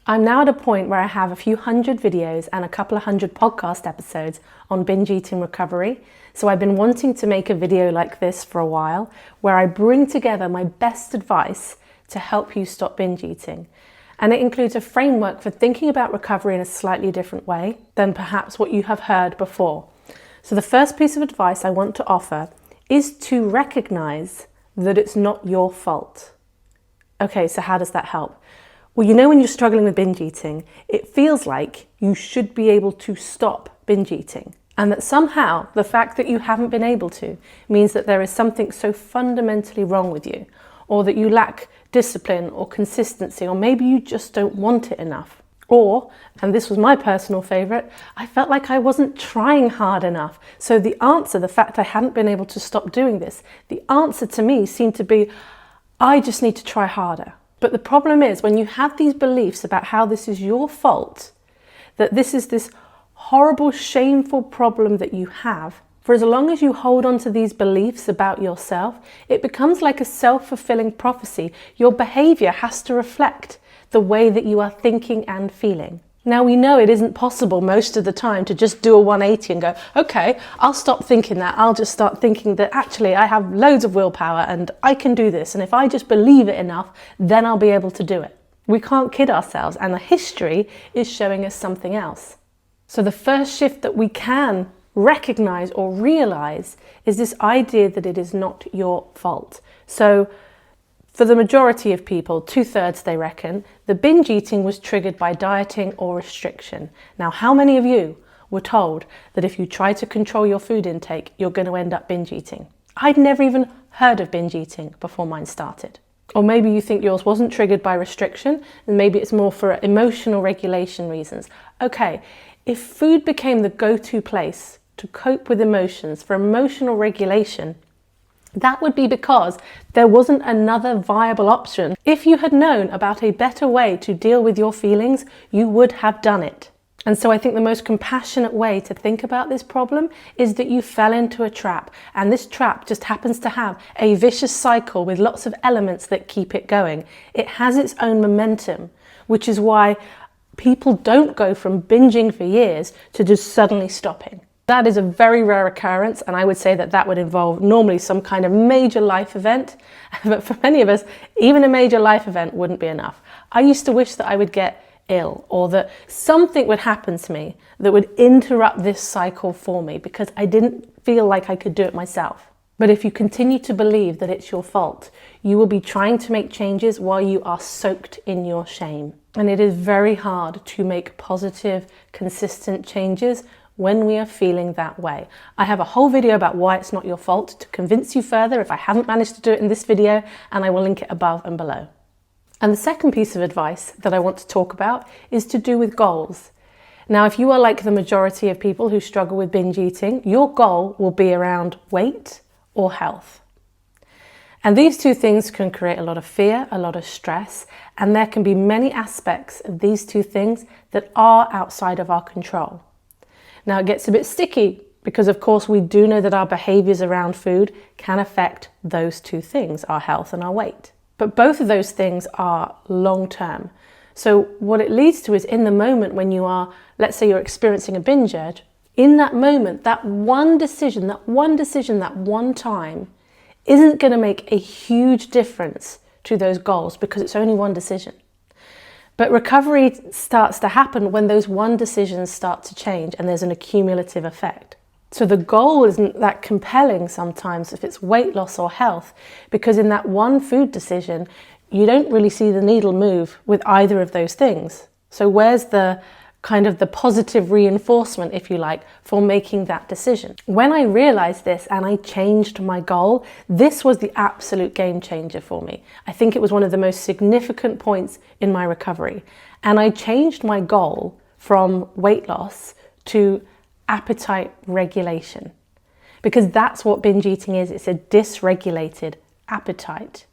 I'm now at a point where I have a few hundred videos and a couple of hundred podcast episodes on binge eating recovery. So I've been wanting to make a video like this for a while, where I bring together my best advice to help you stop binge eating. And it includes a framework for thinking about recovery in a slightly different way than perhaps what you have heard before. So the first piece of advice I want to offer is to recognize that it's not your fault. Okay, so how does that help? Well, you know, when you're struggling with binge eating, it feels like you should be able to stop binge eating. And that somehow the fact that you haven't been able to means that there is something so fundamentally wrong with you, or that you lack discipline or consistency, or maybe you just don't want it enough. Or, and this was my personal favorite, I felt like I wasn't trying hard enough. So the answer, the fact I hadn't been able to stop doing this, the answer to me seemed to be, I just need to try harder. But the problem is, when you have these beliefs about how this is your fault, that this is this horrible, shameful problem that you have, for as long as you hold on to these beliefs about yourself, it becomes like a self-fulfilling prophecy. Your behavior has to reflect the way that you are thinking and feeling. Now, we know it isn't possible most of the time to just do a 180 and go, okay, I'll stop thinking that. I'll just start thinking that actually I have loads of willpower and I can do this. And if I just believe it enough, then I'll be able to do it. We can't kid ourselves, and the history is showing us something else. So the first shift that we can recognize or realize is this idea that it is not your fault. So for the majority of people, 2/3 they reckon, the binge eating was triggered by dieting or restriction. Now, how many of you were told that if you try to control your food intake, you're going to end up binge eating? I'd never even heard of binge eating before mine started. Or maybe you think yours wasn't triggered by restriction, and maybe it's more for emotional regulation reasons. Okay, if food became the go-to place to cope with emotions, for emotional regulation, that would be because there wasn't another viable option. If you had known about a better way to deal with your feelings, you would have done it. And so I think the most compassionate way to think about this problem is that you fell into a trap, and this trap just happens to have a vicious cycle with lots of elements that keep it going. It has its own momentum, which is why people don't go from binging for years to just suddenly stopping. That is a very rare occurrence, and I would say that that would involve normally some kind of major life event. But for many of us, even a major life event wouldn't be enough. I used to wish that I would get ill, or that something would happen to me that would interrupt this cycle for me, because I didn't feel like I could do it myself. But if you continue to believe that it's your fault, you will be trying to make changes while you are soaked in your shame. And it is very hard to make positive, consistent changes when we are feeling that way. I have a whole video about why it's not your fault to convince you further if I haven't managed to do it in this video, and I will link it above and below. And the second piece of advice that I want to talk about is to do with goals. Now, if you are like the majority of people who struggle with binge eating, your goal will be around weight or health. And these two things can create a lot of fear, a lot of stress, and there can be many aspects of these two things that are outside of our control. Now, it gets a bit sticky because, of course, we do know that our behaviors around food can affect those two things, our health and our weight. But both of those things are long-term. So what it leads to is, in the moment when you are, let's say you're experiencing a binge urge, in that moment, that one decision, that one time isn't going to make a huge difference to those goals because it's only one decision. But recovery starts to happen when those one decisions start to change and there's an accumulative effect. So the goal isn't that compelling sometimes if it's weight loss or health, because in that one food decision, you don't really see the needle move with either of those things. So where's the kind of the positive reinforcement, if you like, for making that decision? When I realized this and I changed my goal, this was the absolute game changer for me. I think it was one of the most significant points in my recovery. And I changed my goal from weight loss to appetite regulation, because that's what binge eating is. It's a dysregulated appetite.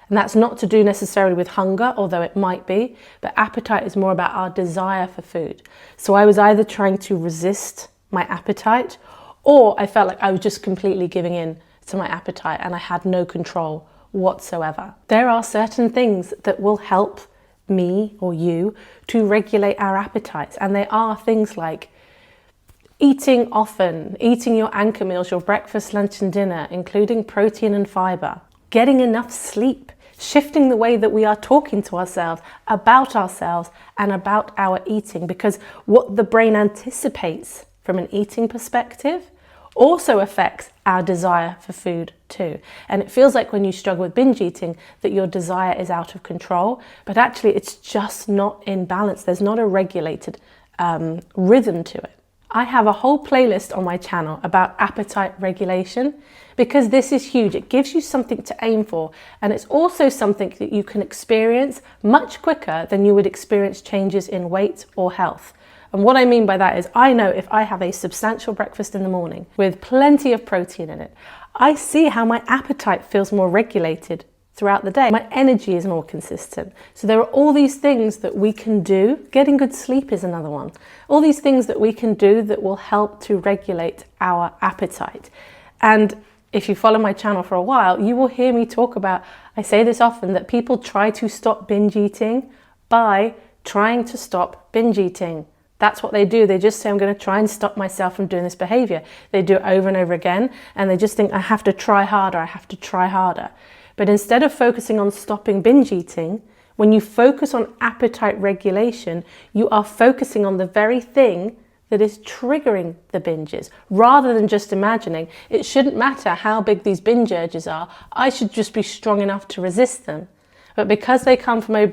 And that's not to do necessarily with hunger, although it might be, but appetite is more about our desire for food. So I was either trying to resist my appetite, or I felt like I was just completely giving in to my appetite and I had no control whatsoever. There are certain things that will help me or you to regulate our appetites. And they are things like eating often, eating your anchor meals, your breakfast, lunch and dinner, including protein and fiber, getting enough sleep, shifting the way that we are talking to ourselves, and about our eating, because what the brain anticipates from an eating perspective also affects our desire for food too. And it feels like when you struggle with binge eating that your desire is out of control, but actually it's just not in balance. There's not a regulated rhythm to it. I have a whole playlist on my channel about appetite regulation because this is huge. It gives you something to aim for, and it's also something that you can experience much quicker than you would experience changes in weight or health. And what I mean by that is I know if I have a substantial breakfast in the morning with plenty of protein in it, I see how my appetite feels more regulated throughout the day. My energy is more consistent. So there are all these things that we can do. Getting good sleep is another one. All these things that we can do that will help to regulate our appetite. And if you follow my channel for a while, you will hear me talk about, I say this often, that people try to stop binge eating by trying to stop binge eating. That's what they do. They just say, I'm going to try and stop myself from doing this behavior. They do it over and over again, and they just think, I have to try harder, I have to try harder. But instead of focusing on stopping binge eating, when you focus on appetite regulation, you are focusing on the very thing that is triggering the binges, rather than just imagining it shouldn't matter how big these binge urges are, I should just be strong enough to resist them. But because they come from a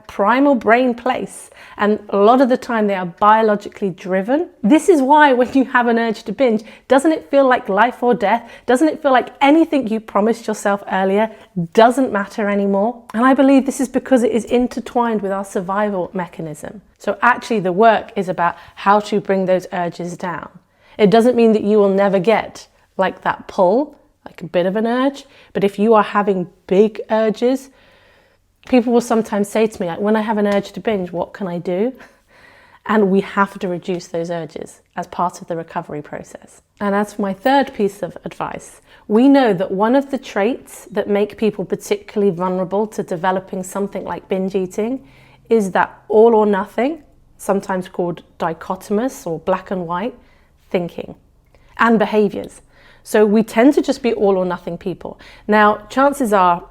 primal brain place, and a lot of the time they are biologically driven, this is why when you have an urge to binge, doesn't it feel like life or death? Doesn't it feel like anything you promised yourself earlier doesn't matter anymore? And I believe this is because it is intertwined with our survival mechanism. So actually the work is about how to bring those urges down. It doesn't mean that you will never get like that pull, like a bit of an urge, but if you are having big urges, people will sometimes say to me, like, when I have an urge to binge, what can I do? And we have to reduce those urges as part of the recovery process. And as for my third piece of advice, we know that one of the traits that make people particularly vulnerable to developing something like binge eating is that all or nothing, sometimes called dichotomous or black and white, thinking and behaviors. So we tend to just be all or nothing people. Now, chances are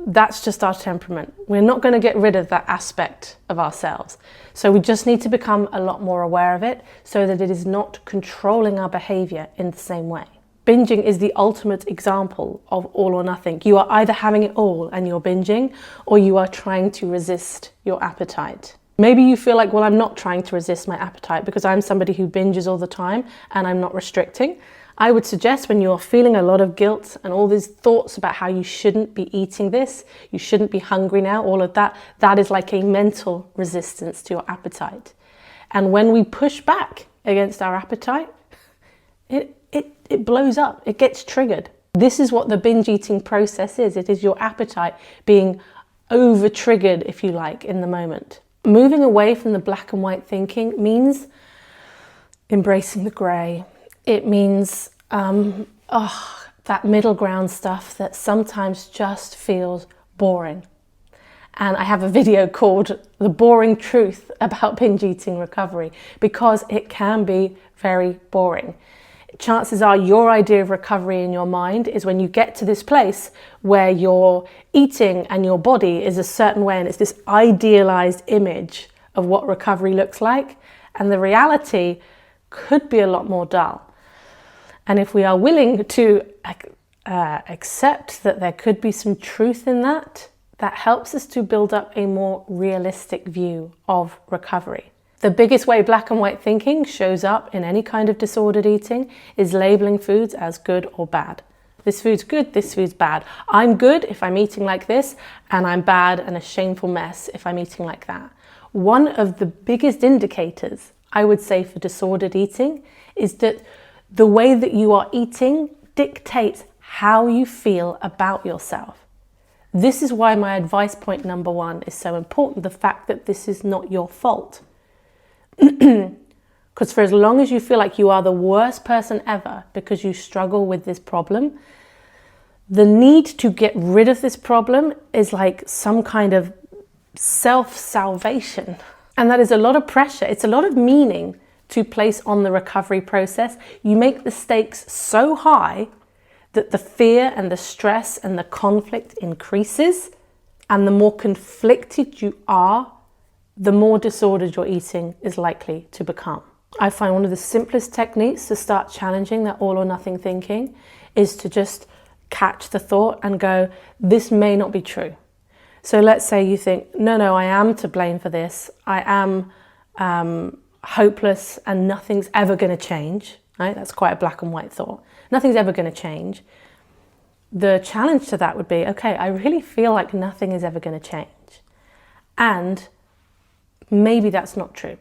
that's just our temperament. We're not going to get rid of that aspect of ourselves. So we just need to become a lot more aware of it so that it is not controlling our behavior in the same way. Binging is the ultimate example of all or nothing. You are either having it all and you're binging, or you are trying to resist your appetite. Maybe you feel like, well, I'm not trying to resist my appetite because I'm somebody who binges all the time and I'm not restricting. I would suggest when you're feeling a lot of guilt and all these thoughts about how you shouldn't be eating this, you shouldn't be hungry now, all of that, that is like a mental resistance to your appetite. And when we push back against our appetite, it blows up, it gets triggered. This is what the binge eating process is. It is your appetite being over-triggered, if you like, in the moment. Moving away from the black and white thinking means embracing the grey. It means that middle ground stuff that sometimes just feels boring. And I have a video called The Boring Truth about binge eating recovery because it can be very boring. Chances are your idea of recovery in your mind is when you get to this place where you're eating and your body is a certain way and it's this idealized image of what recovery looks like. And the reality could be a lot more dull. And if we are willing to accept that there could be some truth in that, that helps us to build up a more realistic view of recovery. The biggest way black and white thinking shows up in any kind of disordered eating is labeling foods as good or bad. This food's good, this food's bad. I'm good if I'm eating like this, and I'm bad and a shameful mess if I'm eating like that. One of the biggest indicators, I would say, for disordered eating is that the way that you are eating dictates how you feel about yourself. This is why my advice point number 1 is so important, the fact that this is not your fault. Because for as long as you feel like you are the worst person ever because you struggle with this problem, the need to get rid of this problem is like some kind of self-salvation. And that is a lot of pressure. It's a lot of meaning to place on the recovery process. You make the stakes so high that the fear and the stress and the conflict increases. And the more conflicted you are, the more disordered your eating is likely to become. I find one of the simplest techniques to start challenging that all or nothing thinking is to just catch the thought and go, this may not be true. So let's say you think, no, I am to blame for this. I am hopeless and nothing's ever going to change, right? That's quite a black and white thought. Nothing's ever going to change. The challenge to that would be, okay, I really feel like nothing is ever going to change. And maybe that's not true.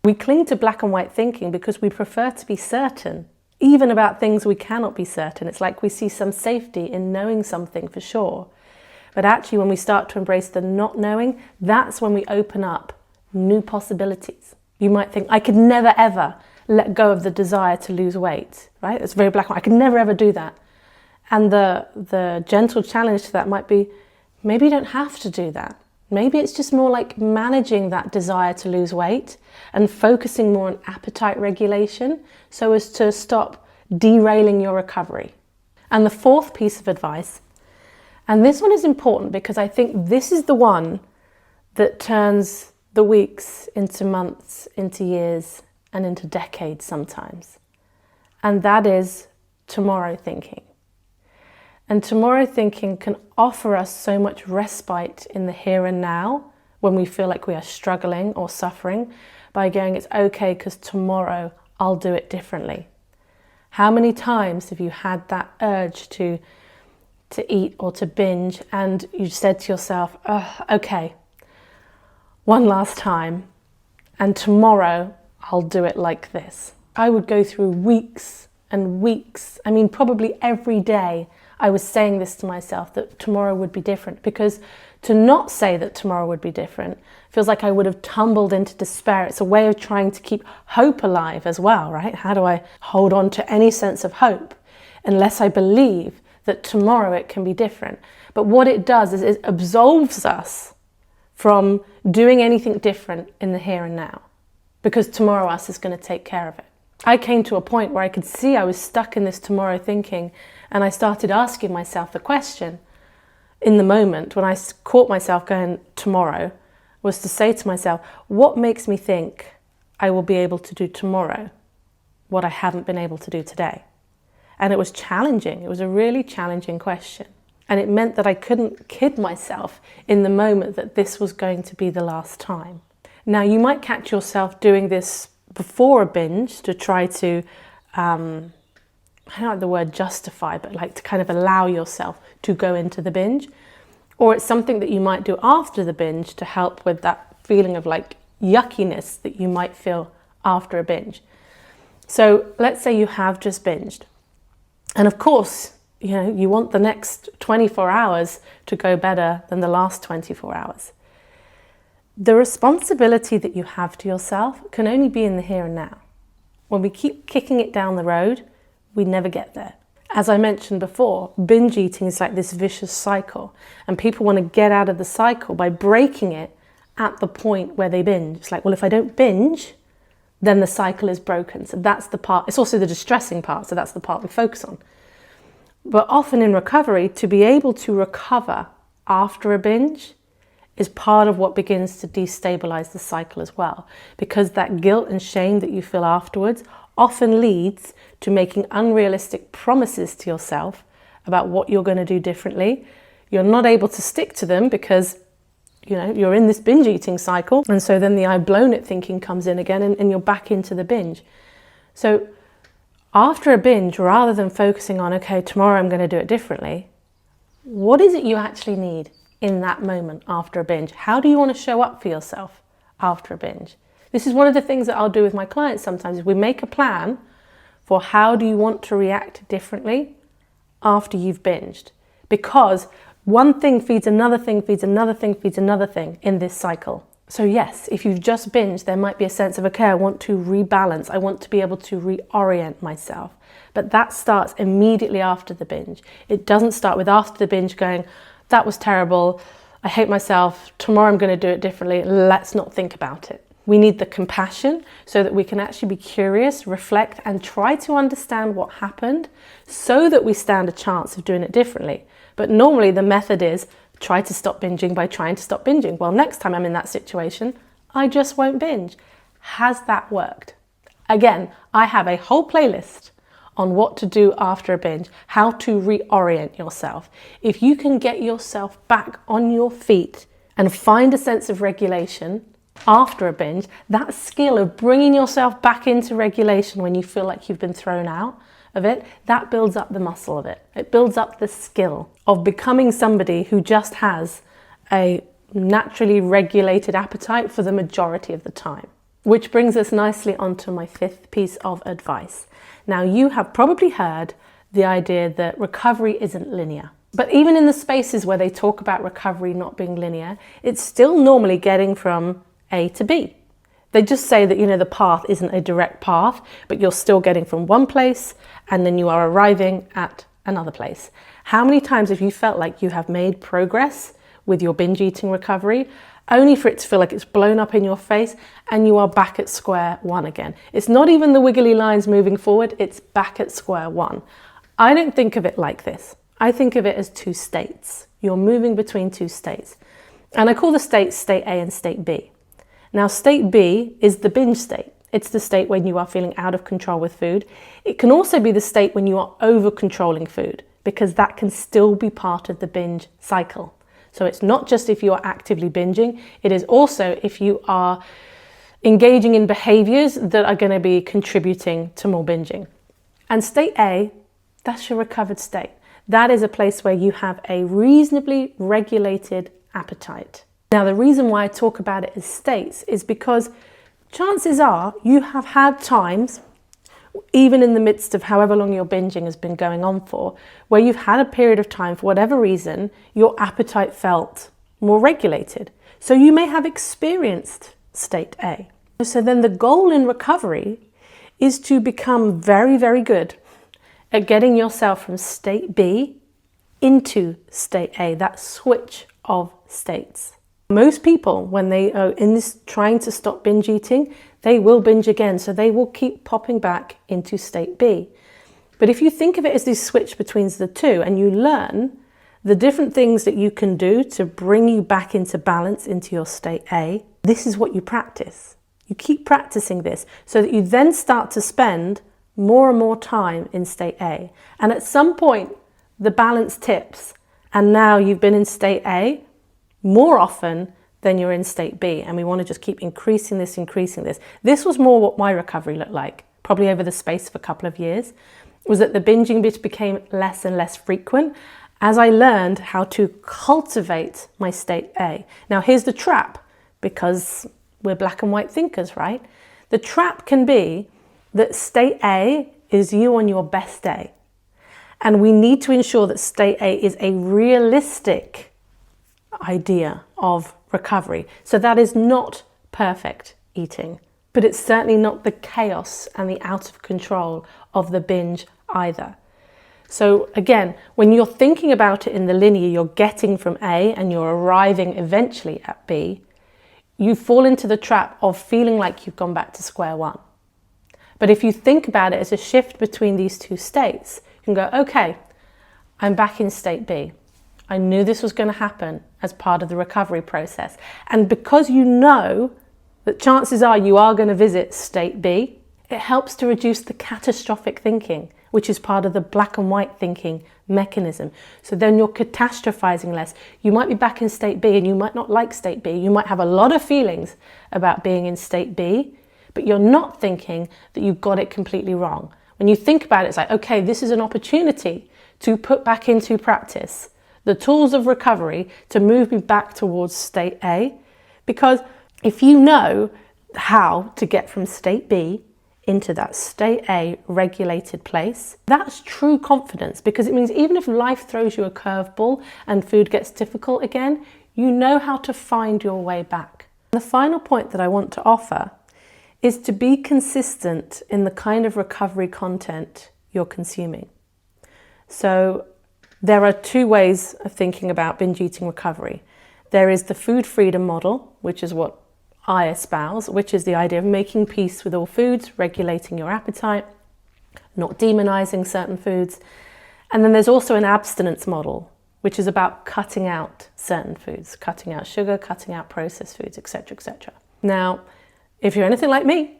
We cling to black and white thinking because we prefer to be certain, even about things we cannot be certain. It's like we see some safety in knowing something for sure. But actually, when we start to embrace the not knowing, that's when we open up new possibilities. You might think, I could never, ever let go of the desire to lose weight, right? It's very black and white. I could never, ever do that. And the gentle challenge to that might be, maybe you don't have to do that. Maybe it's just more like managing that desire to lose weight and focusing more on appetite regulation so as to stop derailing your recovery. And the fourth piece of advice, and this one is important because I think this is the one that turns the weeks into months, into years, and into decades sometimes. And that is tomorrow thinking. And tomorrow thinking can offer us so much respite in the here and now when we feel like we are struggling or suffering by going, it's okay because tomorrow I'll do it differently. How many times have you had that urge to eat or to binge and you said to yourself, oh, okay, one last time and tomorrow I'll do it like this. I would go through weeks and weeks, probably every day I was saying this to myself, that tomorrow would be different, because to not say that tomorrow would be different feels like I would have tumbled into despair. It's a way of trying to keep hope alive as well, right? How do I hold on to any sense of hope unless I believe that tomorrow it can be different? But what it does is it absolves us from doing anything different in the here and now, because tomorrow us is going to take care of it. I came to a point where I could see I was stuck in this tomorrow thinking, and I started asking myself the question in the moment when I caught myself going tomorrow, was to say to myself, what makes me think I will be able to do tomorrow what I haven't been able to do today? And it was challenging. It was a really challenging question. And it meant that I couldn't kid myself in the moment that this was going to be the last time. Now, you might catch yourself doing this before a binge to try to, I don't like the word justify, but like to kind of allow yourself to go into the binge. Or it's something that you might do after the binge to help with that feeling of like yuckiness that you might feel after a binge. So let's say you have just binged. And of course, you want the next 24 hours to go better than the last 24 hours. The responsibility that you have to yourself can only be in the here and now. When we keep kicking it down the road, we never get there. As I mentioned before, binge eating is like this vicious cycle, and people want to get out of the cycle by breaking it at the point where they binge. It's like, well, if I don't binge, then the cycle is broken. So that's the part. It's also the distressing part, so that's the part we focus on. But often in recovery, to be able to recover after a binge is part of what begins to destabilize the cycle as well, because that guilt and shame that you feel afterwards often leads to making unrealistic promises to yourself about what you're going to do differently. You're not able to stick to them because you're in this binge eating cycle, and so then the I've blown it thinking comes in again, and you're back into the binge. So after a binge, rather than focusing on, okay, tomorrow I'm going to do it differently, what is it you actually need in that moment after a binge? How do you want to show up for yourself after a binge? This is one of the things that I'll do with my clients sometimes. Is we make a plan for how do you want to react differently after you've binged. Because one thing feeds another thing, feeds another thing, feeds another thing in this cycle. So yes, if you've just binged, there might be a sense of, okay, I want to rebalance. I want to be able to reorient myself. But that starts immediately after the binge. It doesn't start with after the binge going, that was terrible, I hate myself, tomorrow I'm going to do it differently, let's not think about it. We need the compassion so that we can actually be curious, reflect, and try to understand what happened so that we stand a chance of doing it differently. But normally the method is try to stop binging by trying to stop binging. Well, next time I'm in that situation, I just won't binge. Has that worked? Again, I have a whole playlist on what to do after a binge, how to reorient yourself. If you can get yourself back on your feet and find a sense of regulation after a binge, that skill of bringing yourself back into regulation when you feel like you've been thrown out of it, that builds up the muscle of it. It builds up the skill of becoming somebody who just has a naturally regulated appetite for the majority of the time. Which brings us nicely onto my fifth piece of advice. Now, you have probably heard the idea that recovery isn't linear. But even in the spaces where they talk about recovery not being linear, it's still normally getting from A to B. They just say that, the path isn't a direct path, but you're still getting from one place and then you are arriving at another place. How many times have you felt like you have made progress with your binge eating recovery, only for it to feel like it's blown up in your face and you are back at square one again? It's not even the wiggly lines moving forward, it's back at square one. I don't think of it like this. I think of it as two states. You're moving between two states. And I call the states state A and state B. Now, state B is the binge state. It's the state when you are feeling out of control with food. It can also be the state when you are over controlling food, because that can still be part of the binge cycle. So it's not just if you are actively binging, it is also if you are engaging in behaviors that are going to be contributing to more binging. And state A, that's your recovered state. That is a place where you have a reasonably regulated appetite. Now, the reason why I talk about it as states is because chances are you have had times, even in the midst of however long your binging has been going on for, where you've had a period of time, for whatever reason, your appetite felt more regulated. So you may have experienced state A. So then the goal in recovery is to become very, very good at getting yourself from state B into state A, that switch of states. Most people, when they are in this trying to stop binge eating, they will binge again. So they will keep popping back into state B. But if you think of it as this switch between the two and you learn the different things that you can do to bring you back into balance into your state A, this is what you practice. You keep practicing this so that you then start to spend more and more time in state A. And at some point, the balance tips. And now you've been in state A more often than you're in state B. And we want to just keep increasing this. This was more what my recovery looked like, probably over the space of a couple of years, was that the binging bit became less and less frequent as I learned how to cultivate my state A. Now, here's the trap, because we're black and white thinkers, right? The trap can be that state A is you on your best day. And we need to ensure that state A is a realistic idea of recovery. So that is not perfect eating, but it's certainly not the chaos and the out of control of the binge either. So again, when you're thinking about it in the linear, you're getting from A and you're arriving eventually at B, you fall into the trap of feeling like you've gone back to square one. But if you think about it as a shift between these two states, you can go, okay, I'm back in state B. I knew this was going to happen as part of the recovery process. And because you know that chances are you are going to visit state B, it helps to reduce the catastrophic thinking, which is part of the black and white thinking mechanism. So then you're catastrophizing less. You might be back in state B and you might not like state B. You might have a lot of feelings about being in state B, but you're not thinking that you've got it completely wrong. When you think about it, it's like, okay, this is an opportunity to put back into practice the tools of recovery to move me back towards state A. Because if you know how to get from state B into that state A regulated place, that's true confidence, because it means even if life throws you a curveball and food gets difficult again, you know how to find your way back. The final point that I want to offer is to be consistent in the kind of recovery content you're consuming. So there are two ways of thinking about binge eating recovery. There is the food freedom model, which is what I espouse, which is the idea of making peace with all foods, regulating your appetite, not demonizing certain foods. And then there's also an abstinence model, which is about cutting out certain foods, cutting out sugar, cutting out processed foods, etc., etc. Now, if you're anything like me,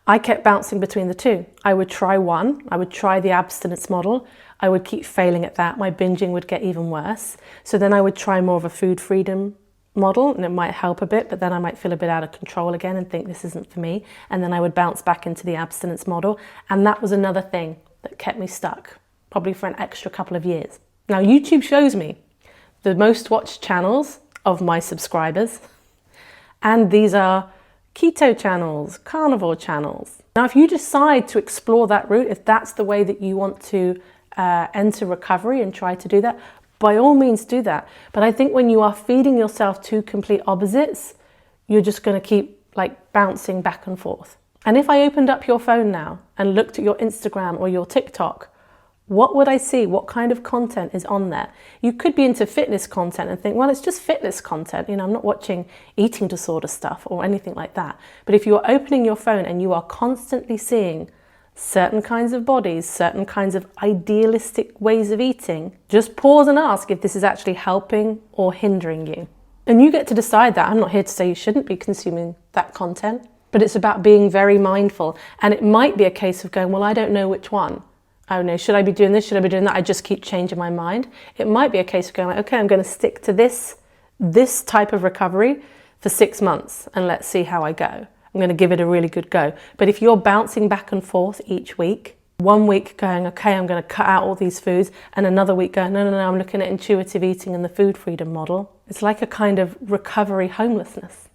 I kept bouncing between the two. I would try one, I would try the abstinence model, I would keep failing at that, my binging would get even worse. So then I would try more of a food freedom model and it might help a bit, but then I might feel a bit out of control again and think this isn't for me. And then I would bounce back into the abstinence model. And that was another thing that kept me stuck, probably for an extra couple of years. Now, YouTube shows me the most watched channels of my subscribers, and these are keto channels, carnivore channels. Now, if you decide to explore that route, if that's the way that you want to enter recovery and try to do that, by all means do that. But I think when you are feeding yourself two complete opposites, you're just going to keep like bouncing back and forth. And if I opened up your phone now and looked at your Instagram or your TikTok, what would I see? What kind of content is on there? You could be into fitness content and think, well, it's just fitness content. You know, I'm not watching eating disorder stuff or anything like that. But if you're opening your phone and you are constantly seeing certain kinds of bodies, certain kinds of idealistic ways of eating, just pause and ask if this is actually helping or hindering you. And you get to decide that. I'm not here to say you shouldn't be consuming that content, but it's about being very mindful. And it might be a case of going, well, I don't know which one. I don't know, should I be doing this? Should I be doing that? I just keep changing my mind. It might be a case of going, okay, I'm going to stick to this type of recovery for 6 months and let's see how I go. I'm going to give it a really good go. But if you're bouncing back and forth each week, one week going, okay, I'm going to cut out all these foods, and another week going, no, I'm looking at intuitive eating and the food freedom model. It's like a kind of recovery homelessness.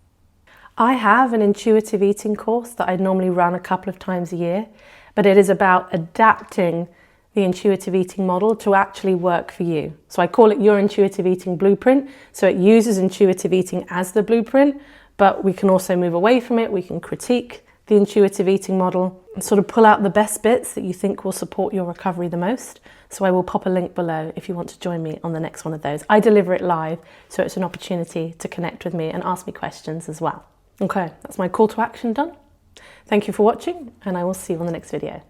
I have an intuitive eating course that I normally run a couple of times a year, but it is about adapting the intuitive eating model to actually work for you. So I call it your intuitive eating blueprint. So it uses intuitive eating as the blueprint, but we can also move away from it. We can critique the intuitive eating model and sort of pull out the best bits that you think will support your recovery the most. So I will pop a link below if you want to join me on the next one of those. I deliver it live, so it's an opportunity to connect with me and ask me questions as well. Okay, that's my call to action done. Thank you for watching, and I will see you on the next video.